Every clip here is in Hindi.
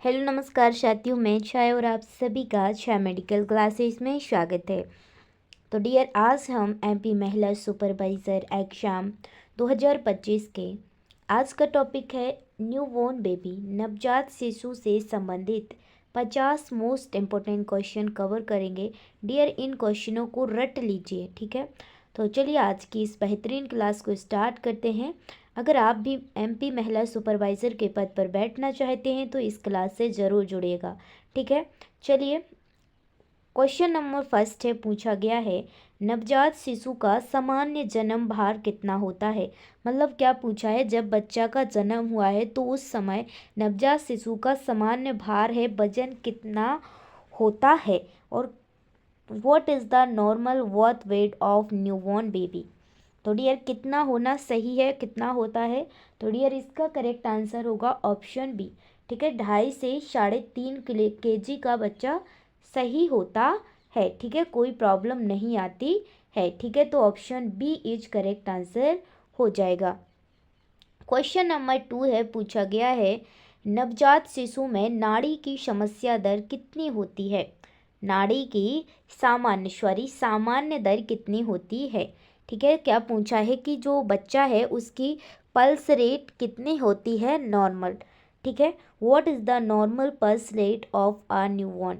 हेलो नमस्कार साथियों, मैं छाया और आप सभी का छाया मेडिकल क्लासेस में स्वागत है। तो डियर, आज हम एमपी महिला सुपरवाइज़र एग्जाम 2025 के आज का टॉपिक है न्यूबॉर्न बेबी, नवजात शिशु से संबंधित 50 मोस्ट इम्पोर्टेंट क्वेश्चन कवर करेंगे। डियर, इन क्वेश्चनों को रट लीजिए, ठीक है। तो चलिए आज की इस बेहतरीन क्लास को स्टार्ट करते हैं। अगर आप भी एमपी महिला सुपरवाइज़र के पद पर बैठना चाहते हैं तो इस क्लास से ज़रूर जुड़िएगा, ठीक है। चलिए, क्वेश्चन नंबर फर्स्ट है, पूछा गया है नवजात शिशु का सामान्य जन्म भार कितना होता है। मतलब क्या पूछा है, जब बच्चा का जन्म हुआ है तो उस समय नवजात शिशु का सामान्य भार है, वजन कितना होता है। और what is the normal birth weight of newborn baby. तो डियर, कितना होना सही है, कितना होता है। तो डियर, इसका करेक्ट आंसर होगा ऑप्शन बी, ठीक है। 2.5 से 3.5 केजी का बच्चा सही होता है, ठीक है, कोई प्रॉब्लम नहीं आती है, ठीक है। तो option B is correct answer हो जाएगा। क्वेश्चन नंबर 2 है, पूछा गया है नवजात शिशु में नाड़ी की समस्या दर कितनी होती है। नाड़ी की सामान्य दर कितनी होती है, ठीक है। क्या पूछा है कि जो बच्चा है उसकी पल्स रेट कितनी होती है, नॉर्मल, ठीक है। What is the normal pulse rate of a newborn.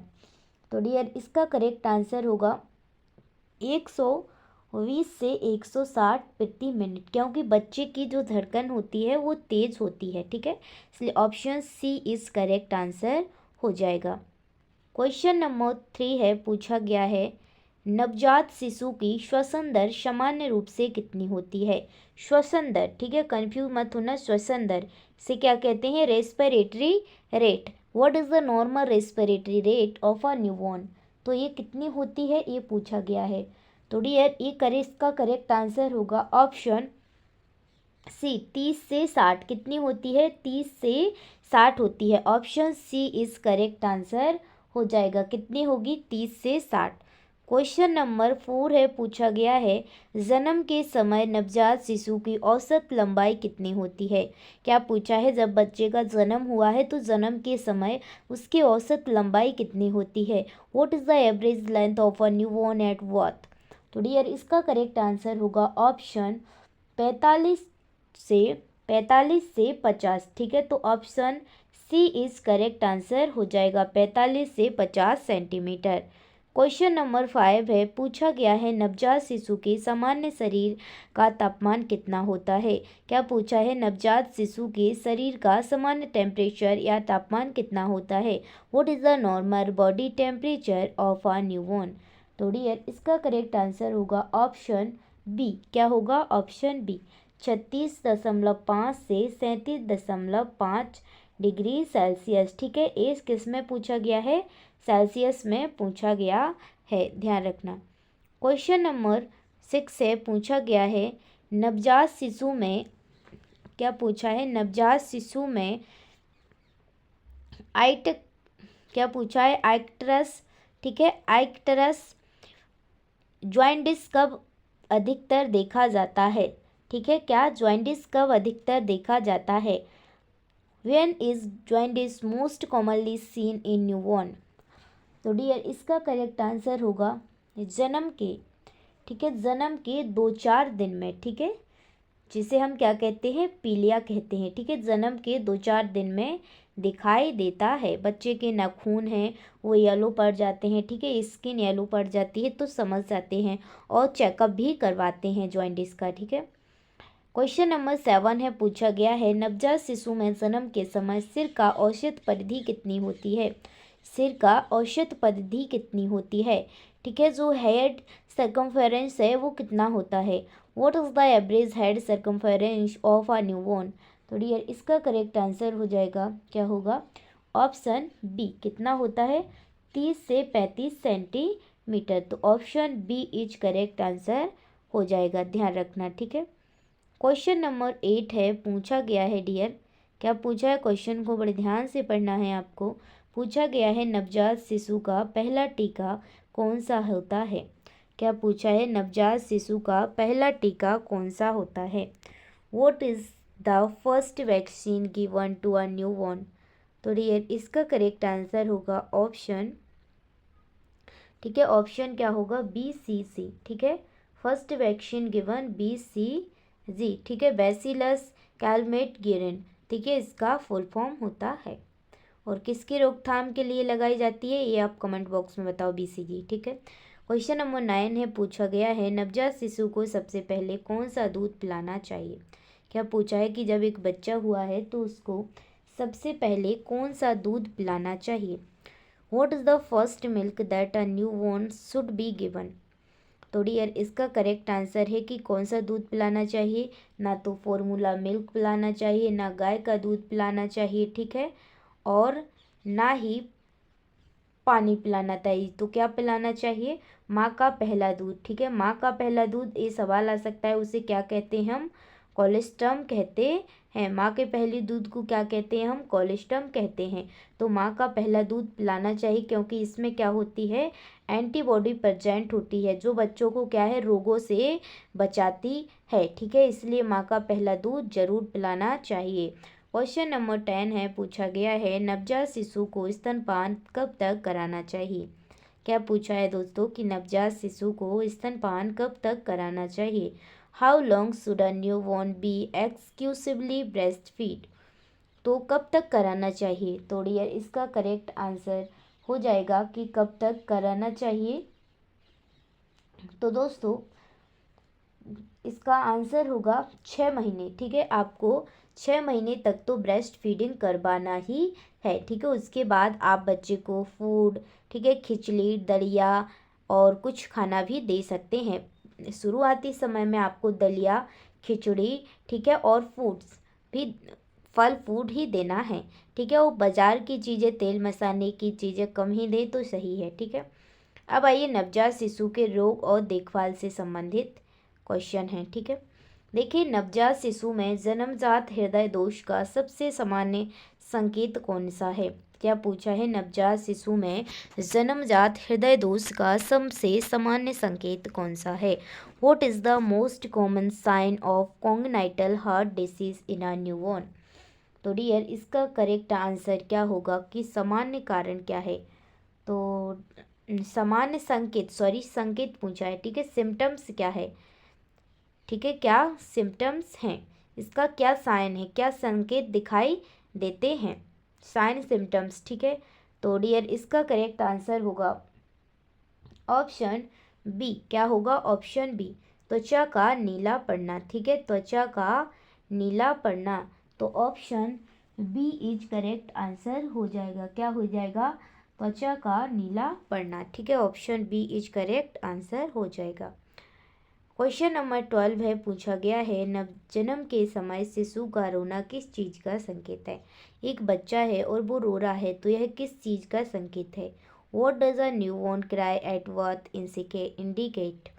तो डियर, इसका करेक्ट आंसर होगा 120 से 160 प्रति मिनट, क्योंकि बच्चे की जो धड़कन होती है वो तेज़ होती है, ठीक है। इसलिए option C is correct answer हो जाएगा। क्वेश्चन नंबर 3 है, पूछा गया है नवजात शिशु की श्वसन दर सामान्य रूप से कितनी होती है। श्वसन दर, ठीक है, कंफ्यूज मत होना। श्वसन दर से क्या कहते हैं, respiratory rate. What is the normal respiratory rate of a newborn. तो ये कितनी होती है, ये पूछा गया है। तो डियर, इसका करेक्ट आंसर होगा ऑप्शन सी, 30 से 60। कितनी होती है, 30 से 60 होती है। Option C is correct answer हो जाएगा। कितनी होगी, 30 से 60। क्वेश्चन नंबर 4 है, पूछा गया है जन्म के समय नवजात शिशु की औसत लंबाई कितनी होती है। क्या पूछा है, जब बच्चे का जन्म हुआ है तो जन्म के समय उसकी औसत लंबाई कितनी होती है। What is the average length of a newborn at birth. तो डियर, इसका करेक्ट आंसर होगा ऑप्शन 45 से 50, ठीक है। तो option C is correct answer हो जाएगा, 45 से 50 सेंटीमीटर। क्वेश्चन नंबर 5 है, पूछा गया है नवजात शिशु के सामान्य शरीर का तापमान कितना होता है। क्या पूछा है, नवजात शिशु के शरीर का सामान्य टेम्परेचर या तापमान कितना होता है। What is the normal body temperature of a newborn. तो डियर, इसका करेक्ट आंसर होगा ऑप्शन बी। क्या होगा, ऑप्शन बी, 36.5 से 37.5 डिग्री सेल्सियस, ठीक है। एज किस में पूछा गया है, सेल्सियस में पूछा गया है, ध्यान रखना। क्वेश्चन नंबर 6 है, पूछा गया है नवजात शिशु में, क्या पूछा है, नवजात शिशु में आइट क्या पूछा है, आइक्टरस, ठीक है, आइक्टरस ज्वाइंटिस कब अधिकतर देखा जाता है, ठीक है। क्या ज्वाइंटिस कब अधिकतर देखा जाता है। When is jaundice most commonly seen in newborn. तो डियर, इसका करेक्ट आंसर होगा जन्म के, ठीक है, जन्म के 2-4 दिन में, ठीक है, जिसे हम क्या कहते हैं, पीलिया कहते हैं, ठीक है। जन्म के 2-4 दिन में दिखाई देता है। बच्चे के नाखून हैं वो येलो पड़ जाते हैं, ठीक है, स्किन येलो पड़ जाती है, तो समझ जाते हैं और चेकअप भी करवाते हैं जॉइंटिस का, ठीक है। क्वेश्चन नंबर 7 है, पूछा गया है नवजात शिशु में जन्म के समय सिर का औसत परिधि कितनी होती है। सिर का औसत परिधि कितनी होती है, ठीक है। जो हेड सर्कमफेरेंस है वो कितना होता है। What is the average head circumference of a newborn. तो डियर, इसका करेक्ट आंसर हो जाएगा, क्या होगा, ऑप्शन बी। कितना होता है, 30 से 35 सेंटीमीटर। तो option B is correct answer हो जाएगा, ध्यान रखना, ठीक है। क्वेश्चन नंबर 8 है, पूछा गया है डियर, क्या पूछा है, क्वेश्चन को बड़े ध्यान से पढ़ना है आपको। पूछा गया है नवजात शिशु का पहला टीका कौन सा होता है। क्या पूछा है, नवजात शिशु का पहला टीका कौन सा होता है। What is the first vaccine given to a newborn. तो डियर इसका करेक्ट आंसर होगा ऑप्शन, ठीक है, ऑप्शन क्या होगा, BCC, ठीक है, फर्स्ट वैक्सीन गिवन BCG, ठीक है, बैसिलस कैलमेट-ग्यूरेन, ठीक है, इसका फुल फॉर्म होता है। और किसकी रोकथाम के लिए लगाई जाती है ये आप कमेंट बॉक्स में बताओ, BCG, ठीक है। क्वेश्चन नंबर 9 है, पूछा गया है नवजात शिशु को सबसे पहले कौन सा दूध पिलाना चाहिए। क्या पूछा है कि जब एक बच्चा हुआ है तो उसको सबसे पहले कौन सा दूध पिलाना चाहिए। What is the first milk that a newborn should be given. तो डियर इसका करेक्ट आंसर है कि कौन सा दूध पिलाना चाहिए, ना तो फॉर्मूला मिल्क पिलाना चाहिए, ना गाय का दूध पिलाना चाहिए, ठीक है, और ना ही पानी पिलाना चाहिए। तो क्या पिलाना चाहिए, माँ का पहला दूध, ठीक है, माँ का पहला दूध। ये सवाल आ सकता है उसे क्या कहते हैं हम, कोलेस्ट्रम कहते हैं। माँ के पहले दूध को क्या कहते हैं हम, कोलेस्ट्रम कहते हैं। तो माँ का पहला दूध पिलाना चाहिए क्योंकि इसमें क्या होती है, एंटीबॉडी प्रेजेंट होती है जो बच्चों को क्या है, रोगों से बचाती है, ठीक है, इसलिए माँ का पहला दूध जरूर पिलाना चाहिए। क्वेश्चन नंबर 10 है, पूछा गया है नवजात शिशु को स्तनपान कब तक कराना चाहिए। क्या पूछा है दोस्तों कि नवजात शिशु को स्तनपान कब तक कराना चाहिए। How long should a newborn be exclusively breast feed. तो कब तक कराना चाहिए। तो डियर इसका करेक्ट आंसर हो जाएगा कि कब तक कराना चाहिए। तो दोस्तों इसका आंसर होगा 6 महीने, ठीक है, आपको 6 महीने तक तो ब्रेस्ट फीडिंग करवाना ही है, ठीक है। उसके बाद आप बच्चे को फूड, ठीक है, खिचड़ी, दलिया और कुछ खाना भी दे सकते हैं। शुरुआती समय में आपको दलिया, खिचड़ी, ठीक है, और फ्रूट्स भी, फल फूड ही देना है, ठीक है। वो बाज़ार की चीज़ें, तेल मसाले की चीज़ें कम ही दें तो सही है, ठीक है। अब आइए नवजात शिशु के रोग और देखभाल से संबंधित क्वेश्चन है, ठीक है। देखिए नवजात शिशु में जन्मजात हृदय दोष का सबसे सामान्य संकेत कौन सा है। क्या पूछा है, नवजात शिशु में जन्मजात हृदय दोष का सबसे सामान्य संकेत कौन सा है। What is the most common sign of congenital heart disease in a newborn. तो डियर इसका करेक्ट आंसर क्या होगा कि सामान्य कारण क्या है। तो सामान्य संकेत, सॉरी संकेत पूछा है, ठीक है, सिम्टम्स क्या है, ठीक है, क्या सिम्टम्स हैं, इसका क्या साइन है, क्या संकेत दिखाई देते हैं, साइन सिम्टम्स, ठीक है। तो डियर इसका करेक्ट आंसर होगा ऑप्शन बी। क्या होगा, ऑप्शन बी, त्वचा का नीला पड़ना, ठीक है, त्वचा का नीला पड़ना। तो option B is correct answer हो जाएगा, क्या हो जाएगा, त्वचा का नीला पड़ना, ठीक है, option B is correct answer हो जाएगा। क्वेश्चन नंबर 12 है, पूछा गया है नवजन्म के समय शिशु का रोना किस चीज़ का संकेत है। एक बच्चा है और वो रो रहा है तो यह किस चीज़ का संकेत है। What does a newborn cry at birth indicate.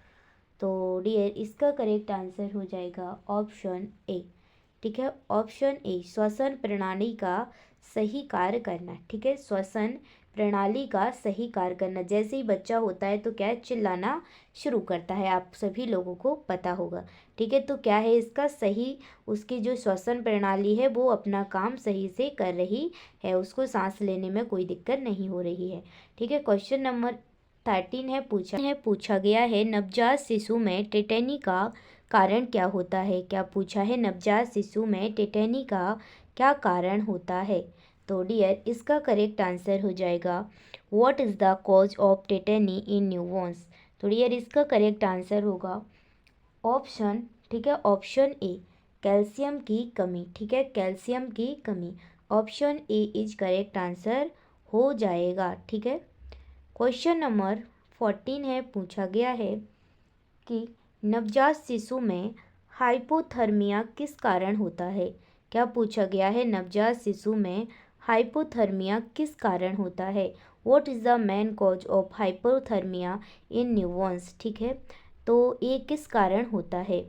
तो डियर इसका करेक्ट आंसर हो जाएगा ऑप्शन ए, ठीक है, ऑप्शन ए, श्वसन प्रणाली का सही कार्य करना, ठीक है, श्वसन प्रणाली का सही कार्य करना। जैसे ही बच्चा होता है तो क्या है, चिल्लाना शुरू करता है, आप सभी लोगों को पता होगा, ठीक है। तो क्या है इसका सही, उसकी जो श्वसन प्रणाली है वो अपना काम सही से कर रही है, उसको सांस लेने में कोई दिक्कत नहीं हो रही है, ठीक है। क्वेश्चन नंबर 13 है, पूछा गया है नवजात शिशु में टेटनी का कारण क्या होता है। क्या पूछा है, नवजात शिशु में टेटनी का क्या कारण होता है। तो डियर इसका करेक्ट आंसर हो जाएगा what is the cause of tetani in newborns. तो डियर इसका करेक्ट आंसर होगा ऑप्शन, ठीक है, ऑप्शन ए, कैल्शियम की कमी, ठीक है, कैल्शियम की कमी, option A is correct answer हो जाएगा, ठीक है। क्वेश्चन नंबर 14 है, पूछा गया है कि नवजात शिशु में हाइपोथर्मिया किस कारण होता है। क्या पूछा गया है, नवजात शिशु में हाइपोथर्मिया किस कारण होता है। What is the main cause of hypothermia in newborn's, ठीक है, तो ये किस कारण होता है।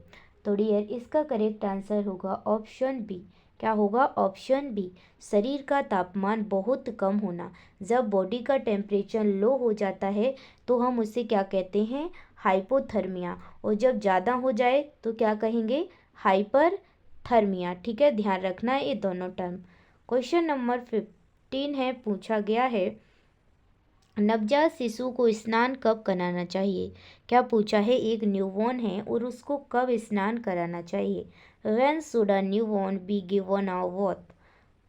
तो डियर इसका करेक्ट आंसर होगा ऑप्शन बी। क्या होगा, ऑप्शन बी, शरीर का तापमान बहुत कम होना। जब बॉडी का टेम्परेचर लो हो जाता है तो हम उसे क्या कहते हैं, हाइपोथर्मिया, और जब ज़्यादा हो जाए तो क्या कहेंगे, हाइपर थर्मिया, ठीक है, ध्यान रखना है ये दोनों टर्म। क्वेश्चन नंबर 15 है पूछा गया है नवजात शिशु को स्नान कब कराना चाहिए। क्या पूछा है, एक न्यूबॉर्न है और उसको कब स्नान कराना चाहिए। When should a newborn be given a bath.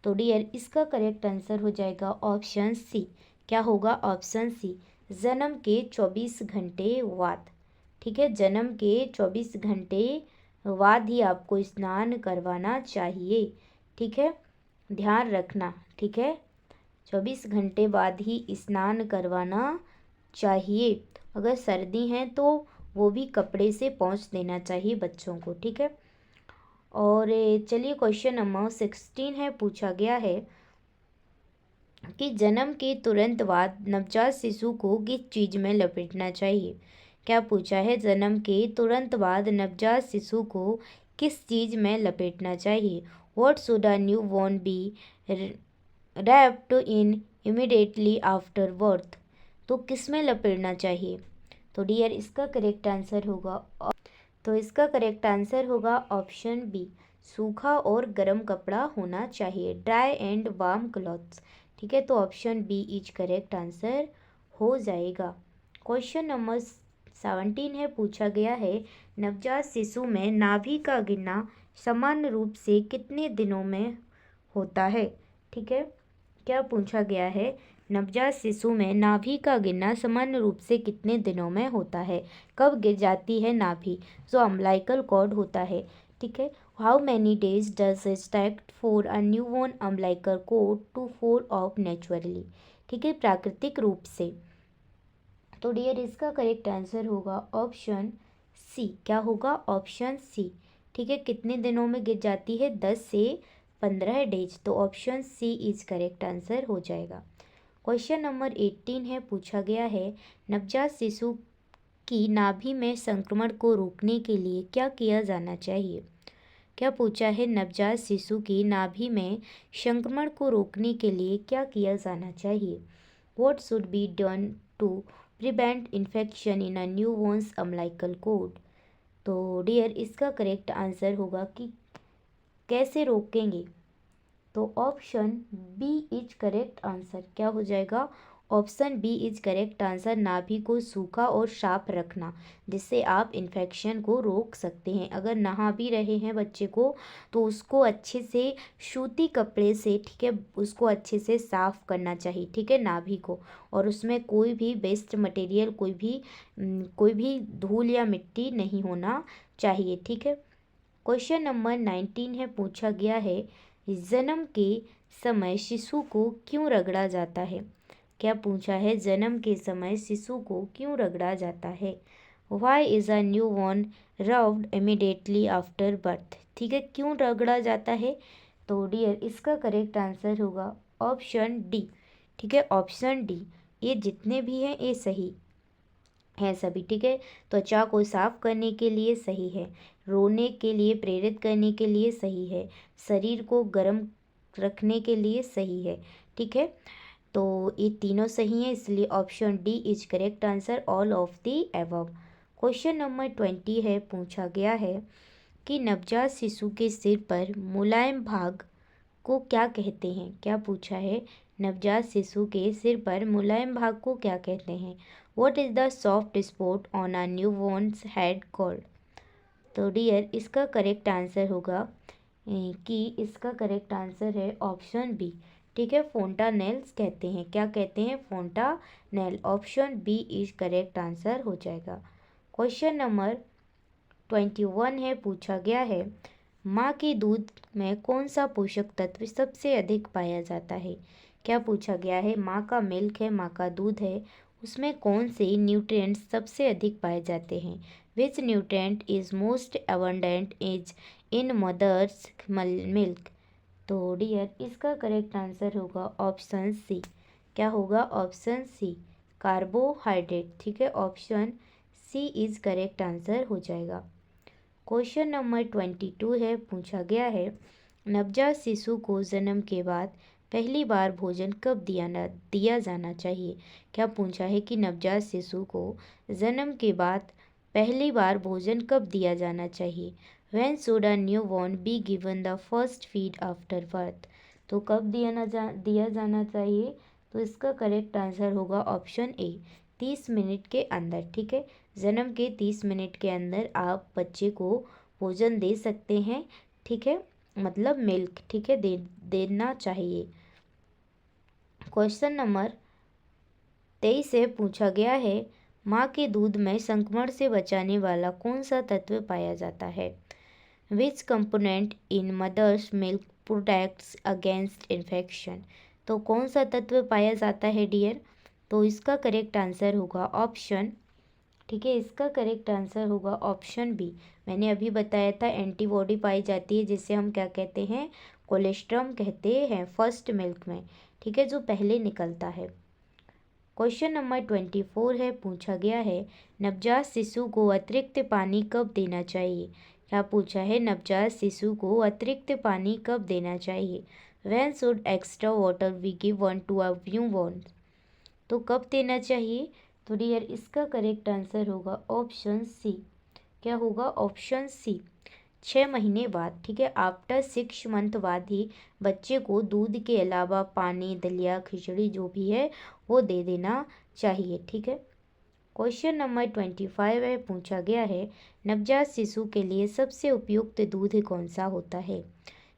तो डियर इसका करेक्ट आंसर हो जाएगा ऑप्शन सी। क्या होगा, ऑप्शन सी, जन्म के 24 घंटे बाद। ठीक है, जन्म के 24 घंटे बाद ही आपको स्नान करवाना चाहिए। ठीक है, ध्यान रखना। ठीक है, 24 घंटे बाद ही स्नान करवाना चाहिए। अगर सर्दी है तो वो भी कपड़े से पोंछ देना चाहिए बच्चों को। ठीक है, और चलिए क्वेश्चन नंबर 16 है पूछा गया है कि जन्म के तुरंत बाद नवजात शिशु को किस चीज़ में लपेटना चाहिए। क्या पूछा है, जन्म के तुरंत बाद नवजात शिशु को किस चीज़ में लपेटना चाहिए। What should a newborn be wrapped in immediately after birth. तो किस में लपेटना चाहिए। तो डियर इसका करेक्ट आंसर होगा ऑप्शन बी, सूखा और गर्म कपड़ा होना चाहिए, ड्राई एंड वार्म क्लॉथ्स। ठीक है, तो option B is correct answer हो जाएगा। क्वेश्चन नंबर 17 है पूछा गया है नवजात शिशु में नाभि का गिरना सामान्य रूप से कितने दिनों में होता है। ठीक है, क्या पूछा गया है, नवजात शिशु में नाभि का गिरना सामान्य रूप से कितने दिनों में होता है। कब गिर जाती है नाभि, जो अम्बिलिकल कॉर्ड होता है। ठीक है, how many days does it take for a newborn umbilical cord to fall off naturally. ठीक है, प्राकृतिक रूप से। तो डियर इसका करेक्ट आंसर होगा ऑप्शन सी। क्या होगा, ऑप्शन सी। ठीक है, कितने दिनों में गिर जाती है, 10 से 15 डेज। तो option C is correct answer हो जाएगा। क्वेश्चन नंबर 18 है पूछा गया है नवजात शिशु की नाभि में संक्रमण को रोकने के लिए क्या किया जाना चाहिए। क्या पूछा है, नवजात शिशु की नाभि में संक्रमण को रोकने के लिए क्या किया जाना चाहिए। What should be done to prevent infection in a newborn's umbilical cord. तो डियर इसका करेक्ट आंसर होगा कि कैसे रोकेंगे। तो option B is correct answer. क्या हो जाएगा, option B is correct answer, नाभि को सूखा और साफ रखना, जिससे आप इन्फेक्शन को रोक सकते हैं। अगर नहा भी रहे हैं बच्चे को तो उसको अच्छे से सूती कपड़े से, ठीक है, उसको अच्छे से साफ करना चाहिए। ठीक है, नाभि को, और उसमें कोई भी वेस्ट मटेरियल, कोई भी धूल या मिट्टी नहीं होना चाहिए। ठीक है, क्वेश्चन नंबर 19 है पूछा गया है जन्म के समय शिशु को क्यों रगड़ा जाता है। क्या पूछा है, जन्म के समय शिशु को क्यों रगड़ा जाता है। Why is a newborn rubbed immediately after birth. ठीक है, क्यों रगड़ा जाता है। तो डियर इसका करेक्ट आंसर होगा ऑप्शन डी। ठीक है, ऑप्शन डी। ये जितने भी हैं ये सही है सभी। ठीक है, त्वचा को साफ करने के लिए सही है, रोने के लिए प्रेरित करने के लिए सही है, शरीर को गर्म रखने के लिए सही है। ठीक है, तो ये तीनों सही हैं, इसलिए option D is correct answer, all of the above. Question number 20 है पूछा गया है कि नवजात शिशु के सिर पर मुलायम भाग को क्या कहते हैं। क्या पूछा है, नवजात शिशु के सिर पर मुलायम भाग को क्या कहते हैं। What is the soft spot on a newborn's head called. तो डियर इसका करेक्ट आंसर होगा कि इसका करेक्ट आंसर है ऑप्शन बी। ठीक है, फोंटानेल्स कहते हैं। क्या कहते हैं, fontanel. Option B is correct answer हो जाएगा। क्वेश्चन नंबर 21 है पूछा गया है माँ के दूध में कौन सा पोषक तत्व सबसे अधिक पाया जाता है। क्या पूछा गया है, माँ का मिल्क है, माँ का दूध है, उसमें कौन से न्यूट्रिएंट्स सबसे अधिक पाए जाते हैं। Which nutrient is most abundant is in mother's milk. तो डियर इसका करेक्ट आंसर होगा ऑप्शन सी। क्या होगा, ऑप्शन सी, कार्बोहाइड्रेट। ठीक है, option C is correct answer हो जाएगा। क्वेश्चन नंबर 22 है पूछा गया है नवजात शिशु को जन्म के बाद पहली बार भोजन कब दिया जाना चाहिए। क्या पूछा है कि नवजात शिशु को जन्म के बाद पहली बार भोजन कब दिया जाना चाहिए। When should a newborn be given the first feed after birth. तो कब दिया जाना चाहिए? तो इसका करेक्ट आंसर होगा ऑप्शन ए, 30 मिनट के अंदर। ठीक है, जन्म के 30 मिनट के अंदर आप बच्चे को भोजन दे सकते हैं। ठीक है, मतलब मिल्क, ठीक है, देना चाहिए। क्वेश्चन नंबर 23 से पूछा गया है, माँ के दूध में संक्रमण से बचाने वाला कौन सा तत्व पाया जाता है? Which component in mother's milk protects against infection? तो कौन सा तत्व पाया जाता है डियर? तो इसका करेक्ट आंसर होगा ऑप्शन, ठीक है, इसका करेक्ट आंसर होगा ऑप्शन बी। मैंने अभी बताया था एंटीबॉडी पाई जाती है जिसे हम क्या कहते हैं? कोलेस्ट्रम कहते हैं फर्स्ट मिल्क में, ठीक है, जो पहले निकलता है। क्वेश्चन नंबर 24 है, पूछा गया है, नवजात शिशु को अतिरिक्त पानी कब देना चाहिए? क्या पूछा है? नवजात शिशु को अतिरिक्त पानी कब देना चाहिए? When should extra water we give one to a newborn? तो कब देना चाहिए? तो डियर इसका करेक्ट आंसर होगा ऑप्शन सी। क्या होगा? ऑप्शन सी, 6 महीने बाद, ठीक है, आफ्टर 6 मंथ बाद ही बच्चे को दूध के अलावा पानी, दलिया, खिचड़ी जो भी है वो दे देना चाहिए। ठीक है, क्वेश्चन नंबर 25 है, पूछा गया है, नवजात शिशु के लिए सबसे उपयुक्त दूध कौन सा होता है?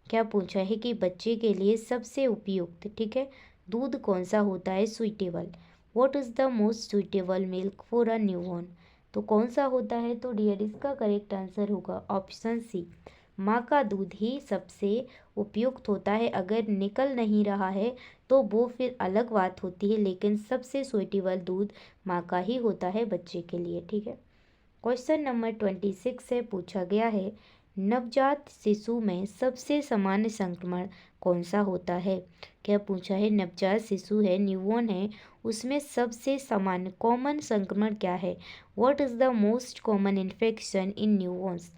क्या पूछा है कि बच्चे के लिए सबसे उपयुक्त, ठीक है, दूध कौन सा होता है? Suitable, what is the most suitable milk for a newborn? तो कौन सा होता है? तो डियर इसका करेक्ट आंसर होगा ऑप्शन सी, माँ का दूध ही सबसे उपयुक्त होता है। अगर निकल नहीं रहा है तो वो फिर अलग बात होती है, लेकिन सबसे सुइटेबल दूध माँ का ही होता है बच्चे के लिए। ठीक है, क्वेश्चन नंबर 26 है, पूछा गया है, नवजात शिशु में सबसे सामान्य संक्रमण कौन सा होता है? क्या पूछा है? नवजात शिशु है, न्यूबॉर्न है, उसमें सबसे सामान्य कॉमन संक्रमण क्या है? What is the most common infection in newborns?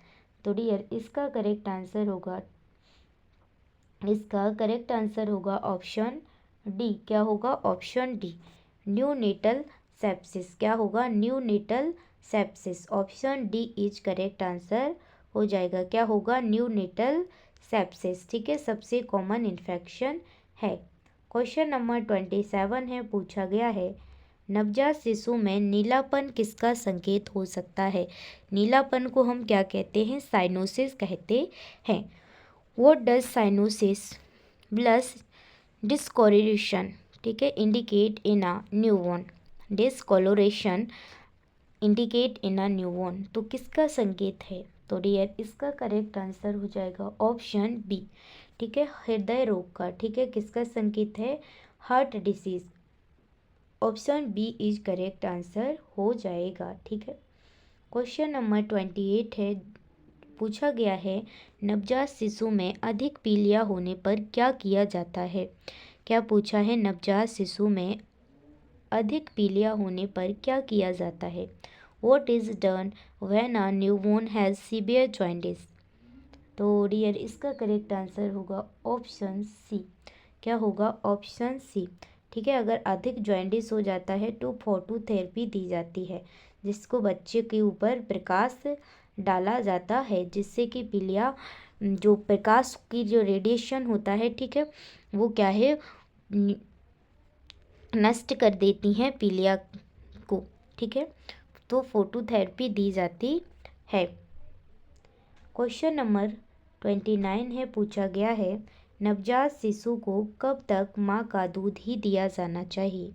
तो डियर इसका करेक्ट आंसर होगा, इसका करेक्ट आंसर होगा ऑप्शन डी। क्या होगा? Option D, neonatal sepsis. क्या होगा? Neonatal sepsis. Option D is correct answer हो जाएगा। क्या होगा? Neonatal sepsis. ठीक है, सबसे कॉमन इन्फेक्शन है। क्वेश्चन नंबर 27 है, पूछा गया है, नवजात शिशु में नीलापन किसका संकेत हो सकता है? नीलापन को हम क्या कहते हैं? साइनोसिस कहते हैं। What does cyanosis plus discoloration, ठीक है, indicate in a newborn? Discoloration indicate in a newborn, तो किसका संकेत है? तो डियर इसका करेक्ट आंसर हो जाएगा ऑप्शन बी, ठीक है, हृदय रोग का। ठीक है, किसका संकेत है? Heart disease. Option B is correct answer हो जाएगा। ठीक है, क्वेश्चन नंबर 28 है, पूछा गया है, नवजात शिशु में अधिक पीलिया होने पर क्या किया जाता है? क्या पूछा है? नवजात शिशु में अधिक पीलिया होने पर क्या किया जाता है? What is done when a newborn has severe jaundice? तो डियर इसका करेक्ट आंसर होगा ऑप्शन सी। क्या होगा? Option C. ठीक है, अगर अधिक जॉइंटिस हो जाता है तो फोटोथेरेपी दी जाती है, जिसको बच्चे के ऊपर प्रकाश डाला जाता है, जिससे कि पीलिया, जो प्रकाश की जो रेडिएशन होता है, ठीक है, वो क्या है, नष्ट कर देती हैं पीलिया को। ठीक है, तो फोटोथेरेपी दी जाती है। क्वेश्चन नंबर 29 है, पूछा गया है, नवजात शिशु को कब तक माँ का दूध ही दिया जाना चाहिए?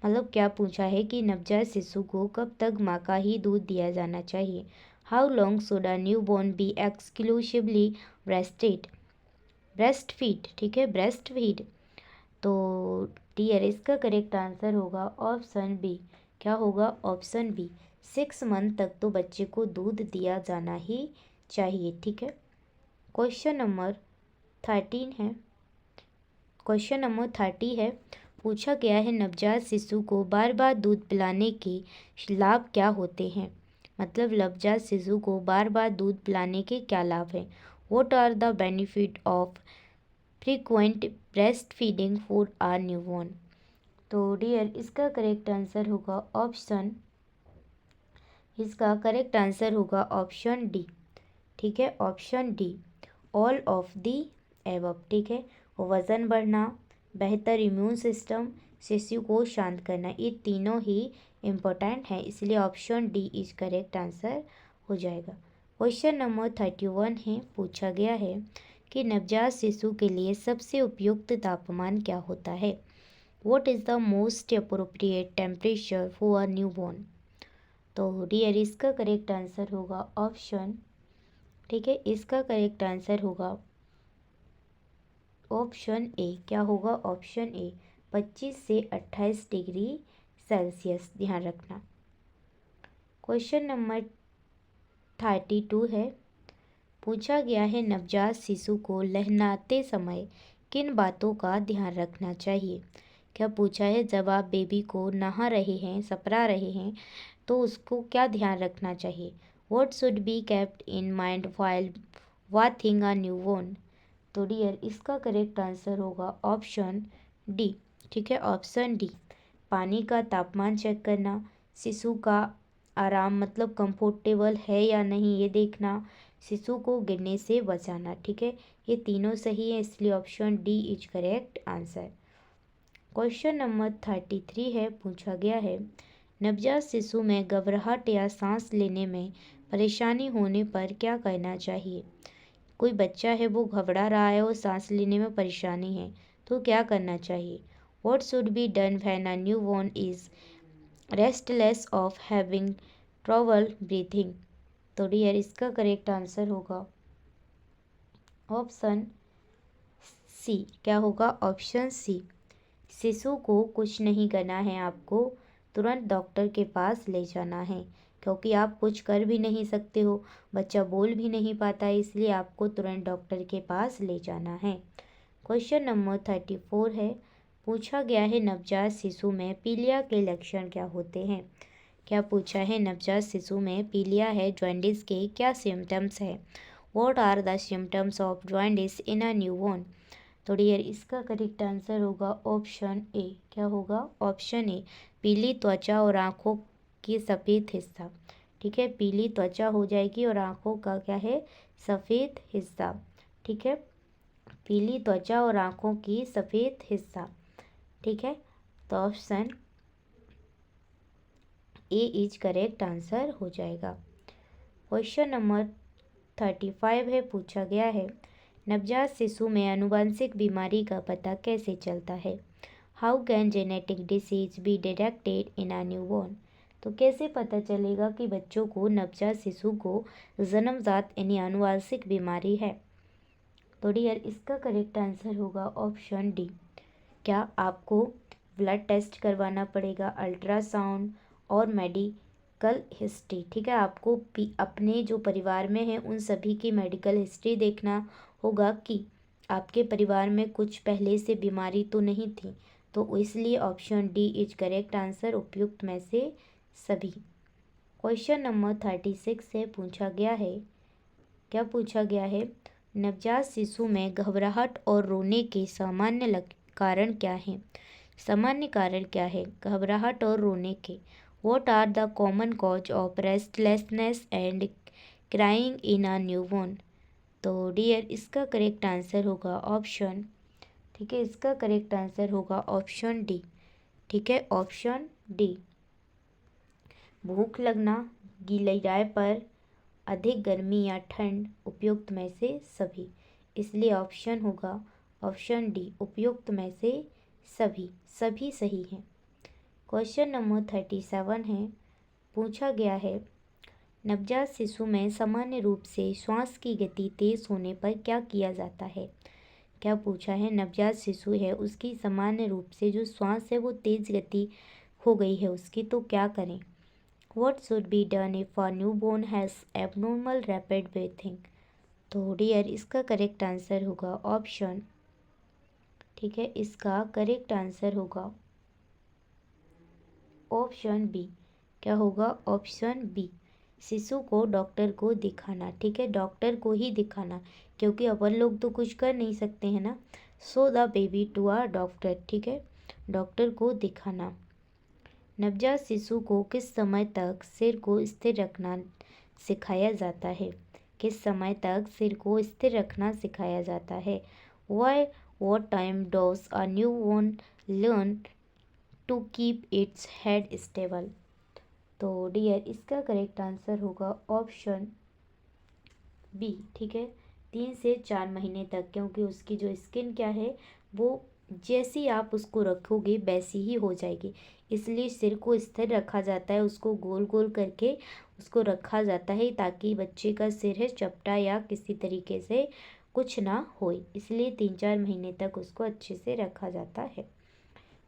मतलब क्या पूछा है कि नवजात शिशु को कब तक माँ का ही दूध दिया जाना चाहिए? How long should a newborn be exclusively breast feed, ठीक है, ब्रेस्ट फीड। तो डियर इसका करेक्ट आंसर होगा ऑप्शन बी। क्या होगा? ऑप्शन बी, 6 मंथ तक तो बच्चे को दूध दिया जाना ही चाहिए। ठीक है, क्वेश्चन नंबर 13 है, क्वेश्चन नंबर 30 है, पूछा गया है, नवजात शिशु को बार बार दूध पिलाने के लाभ क्या होते हैं? मतलब नवजात शिशु को बार बार दूध पिलाने के क्या लाभ हैं? What are the benefit of frequent breast feeding for a newborn? तो डियर इसका करेक्ट आंसर होगा ऑप्शन, इसका करेक्ट आंसर होगा ऑप्शन डी। ठीक है, option D, all of the above. ठीक है, वज़न बढ़ना, बेहतर इम्यून सिस्टम, शिशु को शांत करना। ये तीनों ही इम्पोर्टेंट हैं, इसलिए option D is correct answer हो जाएगा। क्वेश्चन नंबर 31 है, पूछा गया है कि नवजात शिशु के लिए सबसे उपयुक्त तापमान क्या होता है। What is the most appropriate temperature for a newborn. तो डियर इसका करेक्ट आंसर होगा ऑप्शन, ठीक है, इसका करेक्ट आंसर होगा ऑप्शन ए। क्या होगा ऑप्शन ए, 25 से 28 डिग्री सेल्सियस, ध्यान रखना। क्वेश्चन नंबर 32 है, पूछा गया है नवजात शिशु को नहलाते समय किन बातों का ध्यान रखना चाहिए। क्या पूछा है, जब आप बेबी को नहा रहे हैं, सपरा रहे हैं, तो उसको क्या ध्यान रखना चाहिए। What should be kept in mind while bathing a newborn. तो डियर इसका करेक्ट आंसर होगा ऑप्शन डी, ठीक है, ऑप्शन डी। पानी का तापमान चेक करना, शिशु का आराम मतलब कंफर्टेबल है या नहीं ये देखना, शिशु को गिरने से बचाना, ठीक है, ये तीनों सही है, इसलिए option D is correct answer. Question number 33 है, पूछा गया है नवजात शिशु में घबराहट या सांस लेने में परेशानी होने पर क्या करना चाहिए। कोई बच्चा है वो घबरा रहा है और सांस लेने में परेशानी है, तो क्या करना चाहिए। What should be done when a newborn is restless of having trouble breathing. तो डियर इसका करेक्ट आंसर होगा ऑप्शन सी। क्या होगा ऑप्शन सी। शिशु को कुछ नहीं करना है, आपको तुरंत डॉक्टर के पास ले जाना है, क्योंकि आप कुछ कर भी नहीं सकते हो, बच्चा बोल भी नहीं पाता है, इसलिए आपको तुरंत डॉक्टर के पास ले जाना है। क्वेश्चन नंबर 34 है, पूछा गया है नवजात शिशु में पीलिया के लक्षण क्या होते हैं। क्या पूछा है, नवजात शिशु में पीलिया है जॉन्डिस के क्या सिम्टम्स है। What are the symptoms of jaundice in a newborn. तो डियर इसका करेक्ट आंसर होगा ऑप्शन ए। क्या होगा ऑप्शन ए, पीली त्वचा और आँखों की सफ़ेद हिस्सा, ठीक है, पीली त्वचा हो जाएगी और आँखों का क्या है, सफ़ेद हिस्सा, ठीक है, पीली त्वचा और आँखों की सफ़ेद हिस्सा, ठीक है, तो option A is correct answer हो जाएगा। क्वेश्चन नंबर 35 है, पूछा गया है नवजात शिशु में आनुवंशिक बीमारी का पता कैसे चलता है। How can genetic disease be detected in a newborn. तो कैसे पता चलेगा कि बच्चों को, नवजात शिशु को जन्मजात यानी आनुवंशिक बीमारी है। तो डियर इसका करेक्ट आंसर होगा ऑप्शन डी। क्या आपको ब्लड टेस्ट करवाना पड़ेगा, अल्ट्रासाउंड और मेडिकल हिस्ट्री, ठीक है, आपको अपने जो परिवार में है उन सभी की मेडिकल हिस्ट्री देखना होगा कि आपके परिवार में कुछ पहले से बीमारी तो नहीं थी, तो इसलिए option D is correct answer, उपयुक्त में से सभी। क्वेश्चन नंबर 36 से पूछा गया है, क्या पूछा गया है, नवजात शिशु में घबराहट और रोने के सामान्य कारण क्या हैं। सामान्य कारण क्या है घबराहट और रोने के। What are the common cause of restlessness and crying in a newborn. तो डियर इसका करेक्ट आंसर होगा ऑप्शन, ठीक है, इसका करेक्ट आंसर होगा ऑप्शन डी, ठीक है, ऑप्शन डी। भूख लगना, गिलहराए पर, अधिक गर्मी या ठंड, उपयुक्त में से सभी, इसलिए ऑप्शन होगा ऑप्शन डी, उपयुक्त में से सभी, सभी सही हैं। क्वेश्चन नंबर 37 है, पूछा गया है नवजात शिशु में सामान्य रूप से श्वास की गति तेज होने पर क्या किया जाता है। क्या पूछा है, नवजात शिशु है उसकी सामान्य रूप से जो श्वास है वो तेज गति हो गई है उसकी, तो क्या करें। What should be done if a newborn has abnormal rapid breathing. तो डियर इसका करेक्ट आंसर होगा ऑप्शन, ठीक है, इसका करेक्ट आंसर होगा ऑप्शन बी। क्या होगा ऑप्शन बी, शिशु को डॉक्टर को दिखाना, ठीक है, डॉक्टर को ही दिखाना, क्योंकि अपन लोग तो कुछ कर नहीं सकते हैं ना। Show the baby to a doctor, ठीक है, डॉक्टर को दिखाना। नवजात शिशु को किस समय तक सिर को स्थिर रखना सिखाया जाता है। किस समय तक सिर को स्थिर रखना सिखाया जाता है। Why what time does a newborn learn to keep its head stable. तो डियर इसका करेक्ट आंसर होगा ऑप्शन बी, ठीक है, 3 से 4 महीने तक, क्योंकि उसकी जो स्किन क्या है वो जैसी आप उसको रखोगे वैसी ही हो जाएगी। इसलिए सिर को स्थिर रखा जाता है, उसको गोल गोल करके उसको रखा जाता है ताकि बच्चे का सिर है चपटा या किसी तरीके से कुछ ना हो, इसलिए 3-4 महीने तक उसको अच्छे से रखा जाता है।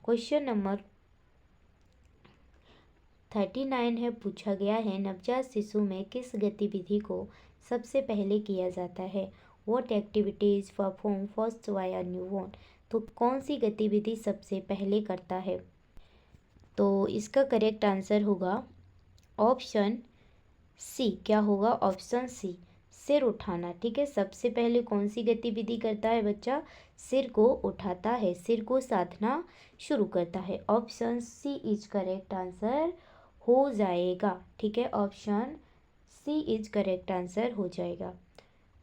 क्वेश्चन नंबर 39 है, पूछा गया है नवजात शिशु में किस गतिविधि को सबसे पहले किया जाता है। What activities perform first by a newborn. तो कौन सी गतिविधि सबसे पहले करता है। तो इसका करेक्ट आंसर होगा ऑप्शन सी। क्या होगा ऑप्शन सी, सिर उठाना, ठीक है। सबसे पहले कौन सी गतिविधि करता है बच्चा, सिर को उठाता है, सिर को साधना शुरू करता है। Option C is correct answer हो जाएगा, ठीक है, option C is correct answer हो जाएगा।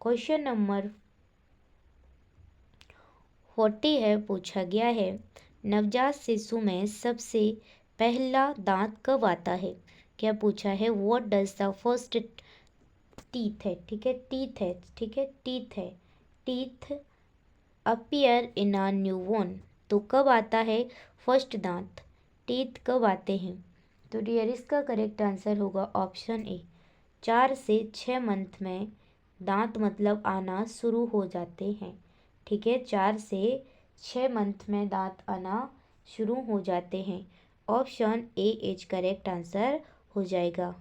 क्वेश्चन नंबर 40 है, पूछा गया है नवजात शिशु में सबसे पहला दांत कब आता है। क्या पूछा है, what does the first teeth है, ठीक है, टीथ है, ठीक है, टीथ है, teeth appear in a newborn. तो कब आता है फर्स्ट दांत, टीथ कब आते हैं। तो डियर इसका करेक्ट आंसर होगा ऑप्शन ए, 4 से 6 मंथ में दांत मतलब आना शुरू हो जाते हैं, ठीक है, 4 से 6 मंथ में दांत आना शुरू हो जाते हैं। Option A is correct answer हो जाएगा,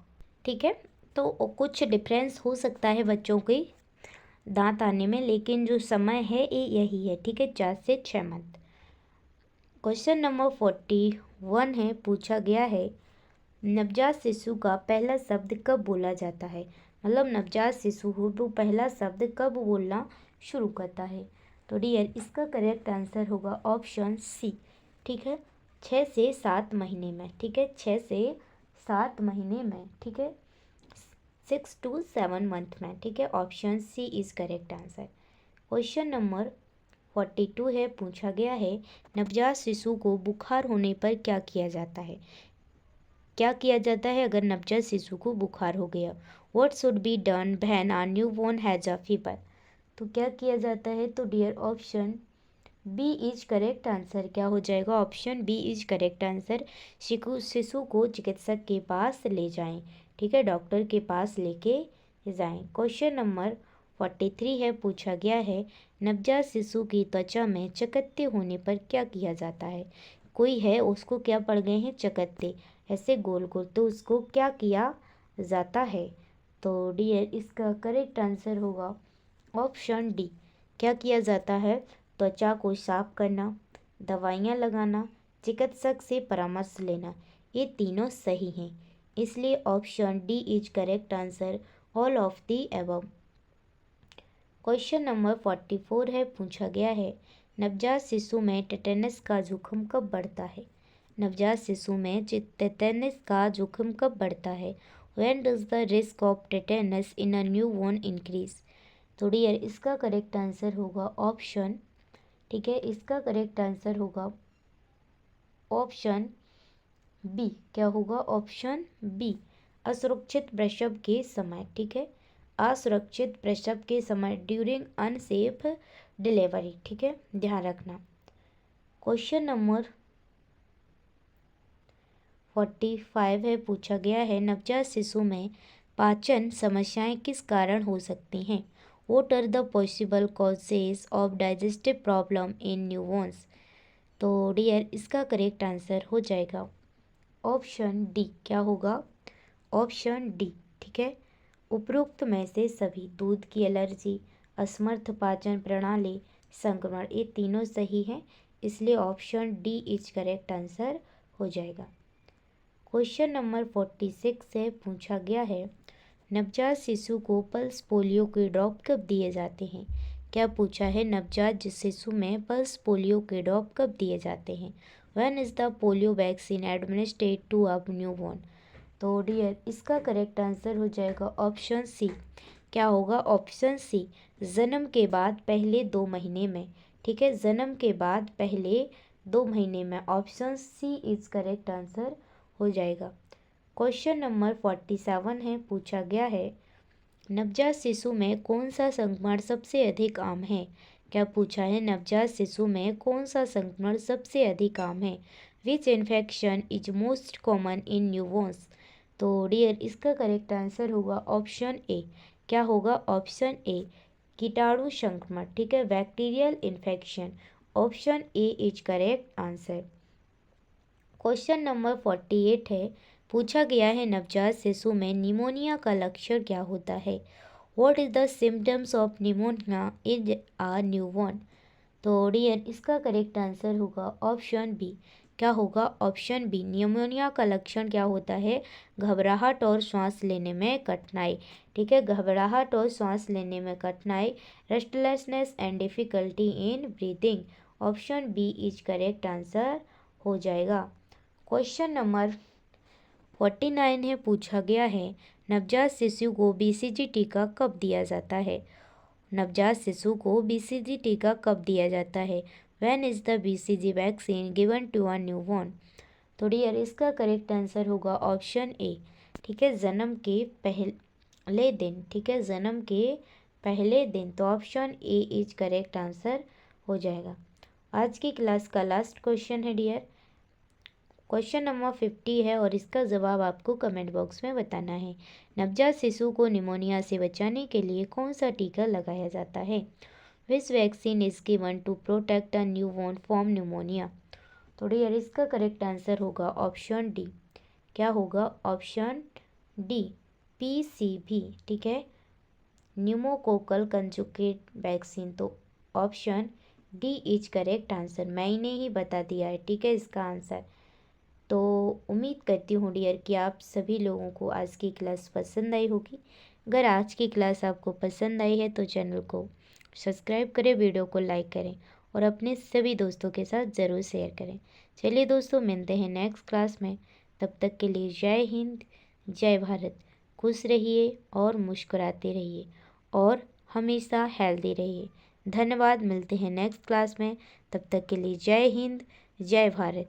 ठीक है। तो कुछ डिफरेंस हो सकता है बच्चों के दांत आने में, लेकिन जो समय है ये यही है, ठीक है, 4 से 6 मंथ। क्वेश्चन नंबर 41 है, पूछा गया है नवजात शिशु का पहला शब्द कब बोला जाता है। मतलब नवजात शिशु हो वो पहला शब्द कब बोलना शुरू करता है। तो डियर इसका करेक्ट आंसर होगा ऑप्शन सी, ठीक है, 6 से 7 महीने में, ठीक है, 6 से 7 महीने में, ठीक है, 6 to 7 मंथ में, ठीक है, option C is correct answer. Question number 42 है, पूछा गया है नवजात शिशु को बुखार होने पर क्या किया जाता है। क्या किया जाता है अगर नवजात शिशु को बुखार हो गया। What should be done when a newborn has a fever. तो क्या किया जाता है। तो dear option B is correct answer क्या हो जाएगा, option B is correct answer. शिशु को चिकित्सक के पास ले जाएं, ठीक है, डॉक्टर के पास लेके जाएं। क्वेश्चन नंबर 43 है, पूछा गया है नवजात शिशु की त्वचा में चकत्ते होने पर क्या किया जाता है। कोई है उसको क्या पड़ गए हैं चकत्ते, ऐसे गोल गोल, तो उसको क्या किया जाता है। तो डियर इसका करेक्ट आंसर होगा ऑप्शन डी। क्या किया जाता है, त्वचा को साफ करना, दवाइयाँ लगाना, चिकित्सक से परामर्श लेना, ये तीनों सही हैं, इसलिए option D is correct answer all of the above. Question number 44 है, पूछा गया है नवजात शिशु में टेटेनस का जोखिम कब बढ़ता है। नवजात शिशु में टेटेनस का जोखिम कब बढ़ता है। When does the risk of tetanus in a newborn increase. तो डियर इसका करेक्ट आंसर होगा ऑप्शन, ठीक है, इसका करेक्ट आंसर होगा ऑप्शन बी। क्या होगा ऑप्शन बी, असुरक्षित प्रसव के समय, ठीक है, असुरक्षित प्रसव के समय ड्यूरिंग अनसेफ डिलीवरी, ठीक है, ध्यान रखना। क्वेश्चन नंबर 45 है, पूछा गया है नवजात शिशु में पाचन समस्याएं किस कारण हो सकती हैं। What are the possible causes of digestive problem in newborns। तो डियर इसका करेक्ट आंसर हो जाएगा ऑप्शन डी। क्या होगा ऑप्शन डी, ठीक है, उपरोक्त में से सभी, दूध की एलर्जी, असमर्थ पाचन प्रणाली, संक्रमण, ये तीनों सही हैं, इसलिए option D is correct answer हो जाएगा। क्वेश्चन नंबर 46 से पूछा गया है नवजात शिशु को पल्स पोलियो के ड्रॉप कब दिए जाते हैं। क्या पूछा है, नवजात शिशु में पल्स पोलियो के ड्रॉप कब दिए जाते हैं। When is the polio vaccine administered to a newborn. तो डियर इसका करेक्ट आंसर हो जाएगा ऑप्शन सी। क्या होगा ऑप्शन सी, जन्म के बाद पहले 2 महीने में, ठीक है, जन्म के बाद पहले 2 महीने में। Option C is correct answer हो जाएगा। क्वेश्चन नंबर 47 है, पूछा गया है नवजात शिशु में कौन सा संक्रमण सबसे अधिक आम है। क्या पूछा है, नवजात शिशु में कौन सा संक्रमण सबसे अधिक आम है। Which infection is most common in newborns. तो डियर इसका करेक्ट आंसर होगा ऑप्शन ए। क्या होगा, ऑप्शन ए कीटाणु संक्रमण, ठीक है, bacterial infection. Option A is correct answer. Question number 48 है, पूछा गया है नवजात शिशु में निमोनिया का लक्षण क्या होता है। What is the symptoms of pneumonia in a newborn. तो डियर इसका करेक्ट आंसर होगा ऑप्शन बी। क्या होगा, ऑप्शन बी। निमोनिया का लक्षण क्या होता है, घबराहट और सांस लेने में कठिनाई, ठीक है, घबराहट और सांस लेने में कठिनाई, restlessness and difficulty in breathing. Option B is correct answer हो जाएगा। क्वेश्चन नंबर 49 है, पूछा गया है नवजात शिशु को बीसीजी टीका कब दिया जाता है। नवजात शिशु को बीसीजी टीका कब दिया जाता है। When is the BCG vaccine given to a newborn. तो डियर इसका करेक्ट आंसर होगा ऑप्शन ए, ठीक है, जन्म के पहले दिन, ठीक है, जन्म के पहले दिन। तो option A is correct answer हो जाएगा। आज की क्लास का लास्ट क्वेश्चन है डियर, क्वेश्चन नंबर 50 है और इसका जवाब आपको कमेंट बॉक्स में बताना है। नवजात शिशु को निमोनिया से बचाने के लिए कौन सा टीका लगाया जाता है। Which vaccine is given to protect a newborn from pneumonia. तो डियर इसका करेक्ट आंसर होगा ऑप्शन डी। क्या होगा, ऑप्शन डी पीसीवी, ठीक है, न्यूमोकोकल कंजुगेट वैक्सीन। तो option D is correct answer. मैंने ही बता दिया है, ठीक है, इसका आंसर। तो उम्मीद करती हूँ डियर कि आप सभी लोगों को आज की क्लास पसंद आई होगी। अगर आज की क्लास आपको पसंद आई है तो चैनल को सब्सक्राइब करें, वीडियो को लाइक करें और अपने सभी दोस्तों के साथ ज़रूर शेयर करें। चलिए दोस्तों, मिलते हैं नेक्स्ट क्लास में। तब तक के लिए जय हिंद, जय भारत। खुश रहिए और मुस्कुराते रहिए और हमेशा हेल्दी रहिए। धन्यवाद, मिलते हैं नेक्स्ट क्लास में। तब तक के लिए जय हिंद, जय भारत।